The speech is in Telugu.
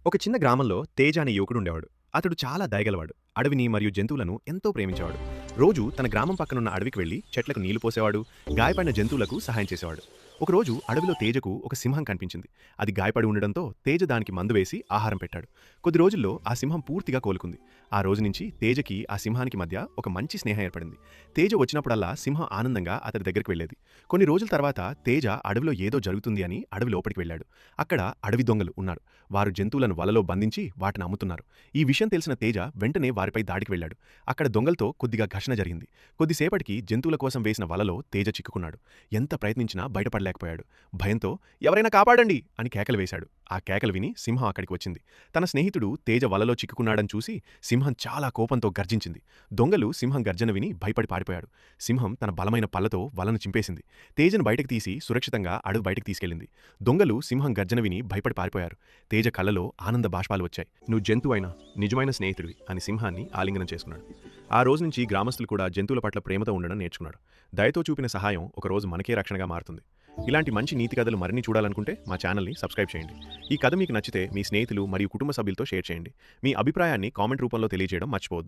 ఒక చిన్న గ్రామంలో తేజ అనే యువకుడుండేవాడు. అతడు చాలా దయగలవాడు. అడవిని మరియు జంతువులను ఎంతో ప్రేమించేవాడు. రోజూ తన గ్రామం పక్కనున్న అడవికి వెళ్లి చెట్లకు నీళ్లు పోసేవాడు, గాయపడిన జంతువులకు సహాయం చేసేవాడు. ఒకరోజు అడవిలో తేజకు ఒక సింహం కనిపించింది. అది గాయపడి ఉండడంతో తేజ దానికి మందు వేసి ఆహారం పెట్టాడు. కొద్ది రోజుల్లో ఆ సింహం పూర్తిగా కోలుకుంది. ఆ రోజు నుంచి తేజకి ఆ సింహానికి మధ్య ఒక మంచి స్నేహం ఏర్పడింది. తేజ వచ్చినప్పుడల్లా సింహం ఆనందంగా అతడి దగ్గరికి వెళ్లేది. కొన్ని రోజుల తర్వాత తేజ అడవిలో ఏదో జరుగుతుంది అని అడవి లోపలికి వెళ్ళాడు. అక్కడ అడవి దొంగలు ఉన్నారు. వారు జంతువులను వలలో బంధించి వాటిని అమ్ముతున్నారు. ఈ విషయం తెలిసిన తేజ వెంటనే వారిపై దాడికి వెళ్ళాడు. అక్కడ దొంగలతో కొద్దిగా ఘర్షణ జరిగింది. కొద్దిసేపటికి జంతువుల కోసం వేసిన వలలో తేజ చిక్కుకున్నాడు. ఎంత ప్రయత్నించినా బయటపడలేకపోయాడు. భయంతో ఎవరైనా కాపాడండి అని కేకలు వేశాడు. ఆ కేకలు విని సింహం అక్కడికి వచ్చింది. తన స్నేహితుడు తేజ వలలో చిక్కుకున్నాడని చూసి సింహం చాలా కోపంతో గర్జించింది. దొంగలు సింహం గర్జన విని భయపడి పారిపోయాడు. సింహం తన బలమైన పళ్లతో వలను చింపేసింది. తేజను బయటకు తీసి సురక్షితంగా అడవి బయటకు తీసుకెళ్లింది. దొంగలు సింహం గర్జన విని భయపడి పారిపోయారు. తేజ కళ్ళలో ఆనంద బాష్పాలు వచ్చాయి. "నువ్వు జంతువైనా నిజమైన స్నేహితుడివి" అని సింహాన్ని ఆలింగనం చేసుకున్నాడు. ఆ రోజు నుంచి గ్రామస్తులు కూడా జంతువుల పట్ల ప్రేమతో ఉండడం నేర్చుకున్నాడు. దయతో చూపిన సహాయం ఒకరోజు మనకే రక్షణగా మారుతుంది. ఇలాంటి మంచి నీతి కథలు మరిన్ని చూడాలనుకుంటే మా ఛానల్ని సబ్స్క్రైబ్ చేయండి. ఈ కథ మీకు నచ్చితే మీ స్నేహితులు మరియు కుటుంబ సభ్యులతో షేర్ చేయండి. మీ అభిప్రాయాన్ని కామెంట్ రూపంలో తెలియజేయడం మర్చిపోవద్దు.